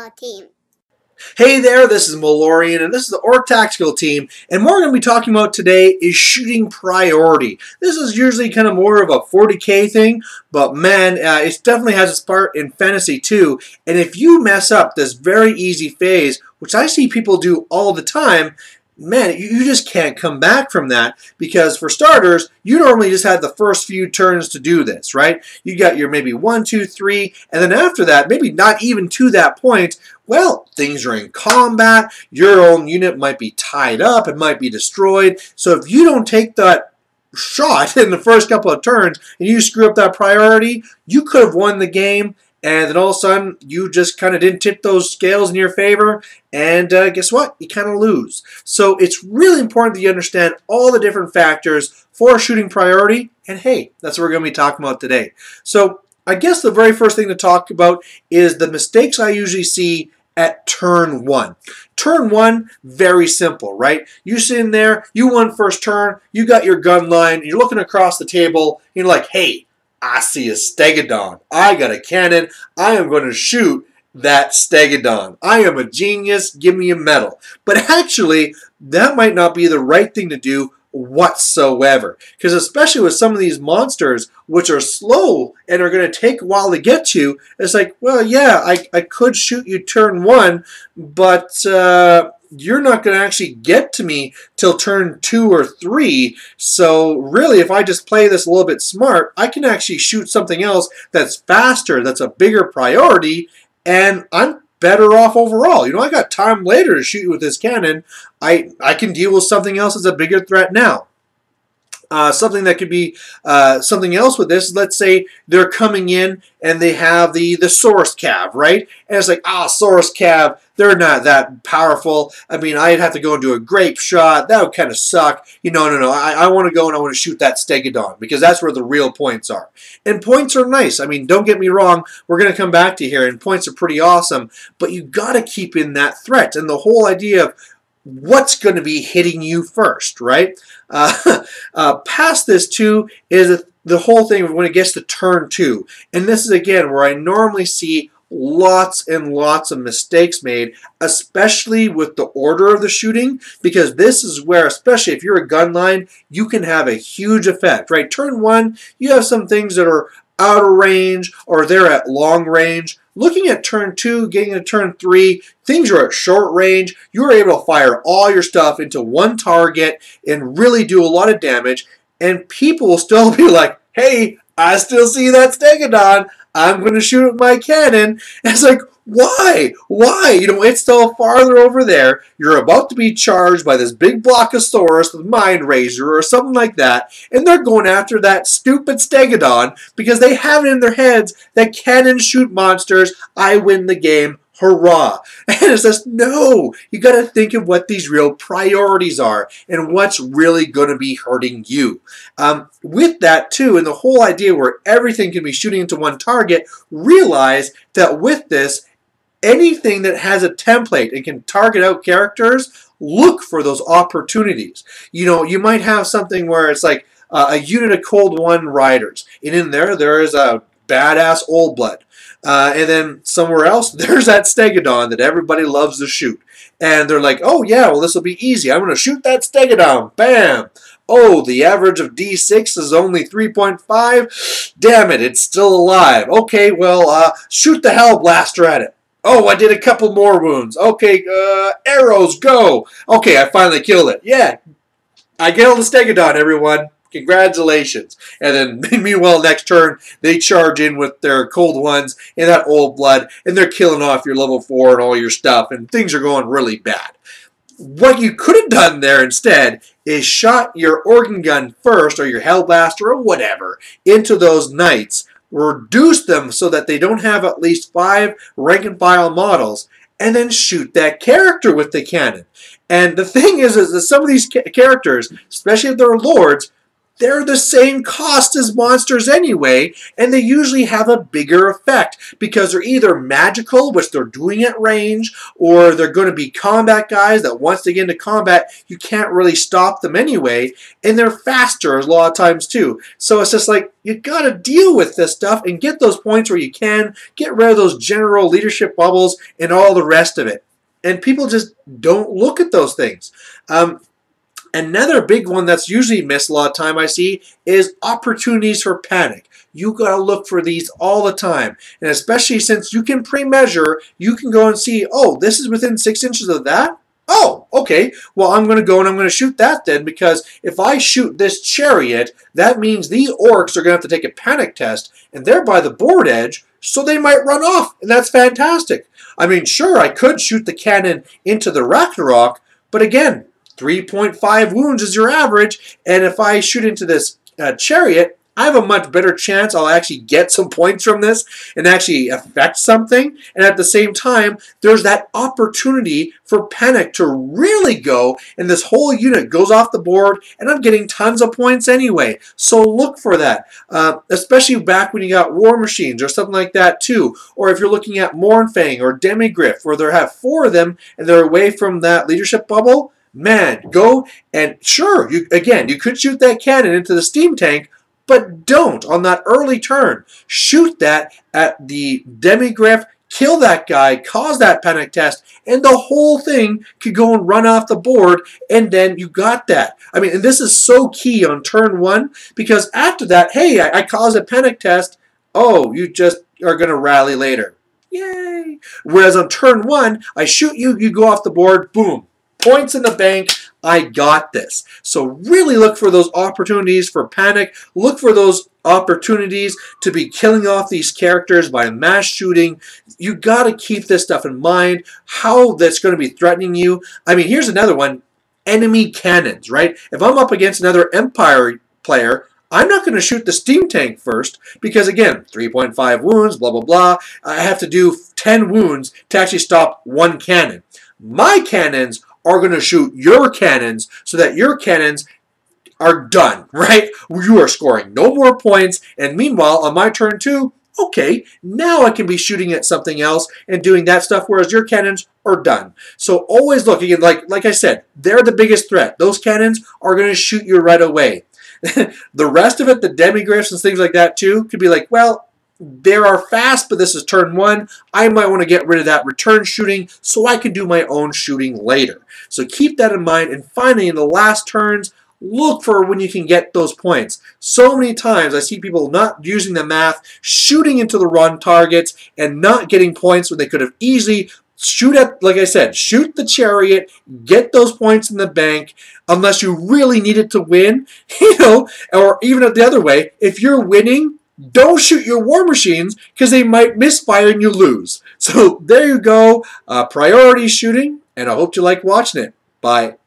team. Hey there, this is Malorian, and this is the Orc Tactical team, and what we're going to be talking about today is shooting priority. This is usually kind of more of a 40k thing, but man, it definitely has its part in fantasy too, and if you mess up this very easy phase, which I see people do all the time, man, you just can't come back from that, because for starters, you normally just have the first few turns to do this, right? You got your maybe 1, 2, 3, and then after that, maybe not even to that point, well, things are in combat, your own unit might be tied up, it might be destroyed, so if you don't take that shot in the first couple of turns, and you screw up that priority, you could have won the game, and then all of a sudden, you just kind of didn't tip those scales in your favor, and guess what? You kind of lose. So it's really important that you understand all the different factors for shooting priority, and hey, that's what we're going to be talking about today. So I guess the very first thing to talk about is the mistakes I usually see at turn 1. Turn 1, very simple, right? You sit in there, you won first turn, you got your gun line, you're looking across the table, you're like, hey, I see a Stegodon. I got a cannon. I am going to shoot that Stegodon. I am a genius. Give me a medal. But actually, that might not be the right thing to do whatsoever. Because especially with some of these monsters, which are slow and are going to take a while to get to you, it's like, well, yeah, I could shoot you turn 1, but you're not going to actually get to me till turn 2 or 3. So really, if I just play this a little bit smart, I can actually shoot something else that's faster, that's a bigger priority, and I'm better off overall. You know, I got time later to shoot you with this cannon. I can deal with something else that's a bigger threat now. Something that could be something else with this, let's say they're coming in and they have the Saurus Cav, right? And it's like, Saurus Cav, they're not that powerful. I mean, I'd have to go and do a grape shot. That would kind of suck. No. I want to go and I want to shoot that Stegodon, because that's where the real points are. And points are nice. I mean, don't get me wrong. We're going to come back to here, and points are pretty awesome. But you got to keep in that threat. And the whole idea of what's going to be hitting you first, right? Past this too is the whole thing when it gets to turn 2. And this is again where I normally see lots and lots of mistakes made, especially with the order of the shooting, because this is where, especially if you're a gun line, you can have a huge effect, right? Turn 1, you have some things that are out of range or they're at long range. Looking at turn 2, getting to turn 3, things are at short range. You're able to fire all your stuff into one target and really do a lot of damage. And people will still be like, hey, I still see that Stegodon. I'm going to shoot with my cannon. And it's like, why? Why? You know, it's still farther over there. You're about to be charged by this big Blockosaurus with Mind Razor or something like that. And they're going after that stupid Stegodon because they have it in their heads that cannons shoot monsters. I win the game. Hurrah. And it's just, no, you got to think of what these real priorities are and what's really going to be hurting you. With that too, and the whole idea where everything can be shooting into one target, realize that with this, anything that has a template and can target out characters, look for those opportunities. You know, you might have something where it's like a unit of Cold One Riders, and in there is a badass Old Blood. And then somewhere else, there's that Stegodon that everybody loves to shoot. And they're like, oh yeah, well this will be easy. I'm going to shoot that Stegodon. Bam! Oh, the average of D6 is only 3.5. Damn it, it's still alive. Okay, well, shoot the Hell Blaster at it. Oh, I did a couple more wounds. Okay, arrows, go. Okay, I finally killed it. Yeah, I killed the Stegodon, everyone. Congratulations. And then, meanwhile, next turn, they charge in with their Cold Ones and that Old Blood, and they're killing off your level 4 and all your stuff, and things are going really bad. What you could have done there instead is shot your organ gun first, or your Hellblaster, or whatever, into those knights, reduce them so that they don't have at least 5 rank-and-file models, and then shoot that character with the cannon. And the thing is that some of these characters, especially if they're lords, they're the same cost as monsters anyway, and they usually have a bigger effect because they're either magical, which they're doing at range, or they're going to be combat guys that once they get into combat, you can't really stop them anyway, and they're faster a lot of times too. So it's just like, you got to deal with this stuff and get those points where you can, get rid of those general leadership bubbles and all the rest of it. And people just don't look at those things. Another big one that's usually missed a lot of time I see is opportunities for panic. You got to look for these all the time. And especially since you can pre-measure, you can go and see, oh, this is within 6 inches of that? Oh, okay. Well, I'm going to go and I'm going to shoot that then, because if I shoot this chariot, that means the orcs are going to have to take a panic test, and they're by the board edge, so they might run off, and that's fantastic. I mean, sure, I could shoot the cannon into the Ragnarok, but again, 3.5 wounds is your average, and if I shoot into this chariot, I have a much better chance I'll actually get some points from this and actually affect something. And at the same time, there's that opportunity for panic to really go, and this whole unit goes off the board, and I'm getting tons of points anyway. So look for that, especially back when you got war machines or something like that too. Or if you're looking at Mournfang or Demigriff, where they have 4 of them and they're away from that leadership bubble, man, go and sure, you could shoot that cannon into the steam tank, but don't on that early turn. Shoot that at the Demigriff, kill that guy, cause that panic test, and the whole thing could go and run off the board, and then you got that. I mean, and this is so key on turn 1, because after that, hey, I caused a panic test. Oh, you just are going to rally later. Yay! Whereas on turn 1, I shoot you, you go off the board, boom. Points in the bank, I got this. So really look for those opportunities for panic. Look for those opportunities to be killing off these characters by mass shooting. You got to keep this stuff in mind, how that's going to be threatening you. I mean, here's another one, enemy cannons, right? If I'm up against another Empire player, I'm not going to shoot the steam tank first because, again, 3.5 wounds, blah, blah, blah. I have to do 10 wounds to actually stop 1 cannon. My cannons are going to shoot your cannons so that your cannons are done, right? You are scoring no more points, and meanwhile, on my turn 2, okay, now I can be shooting at something else and doing that stuff, whereas your cannons are done. So always look, again, like I said, they're the biggest threat. Those cannons are going to shoot you right away. The rest of it, the demigriffs and things like that too, could be like, well, they are fast, but this is turn 1. I might want to get rid of that return shooting so I can do my own shooting later. So keep that in mind, and finally, in the last turns, look for when you can get those points. So many times I see people not using the math, shooting into the wrong targets, and not getting points when they could have easily shoot at, like I said, shoot the chariot, get those points in the bank, unless you really need it to win, or even the other way, if you're winning, don't shoot your war machines because they might misfire and you lose. So there you go, priority shooting, and I hope you like watching it. Bye.